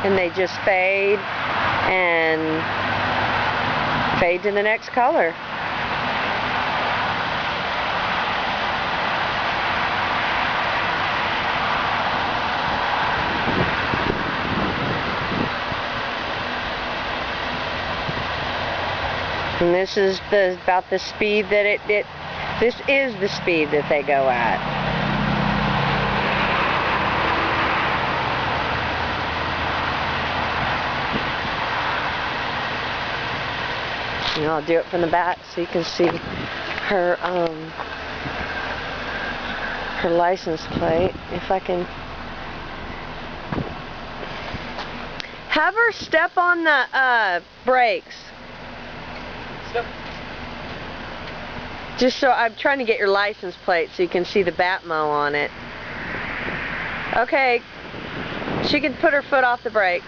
and they just fade and fade to the next color. And this is about the speed that this is the speed that they go at. And I'll do it from the back so you can see her her license plate. If I can have her step on the brakes. Just so I'm trying to get your license plate so you can see the Batmo on it. Okay, she can put her foot off the brakes.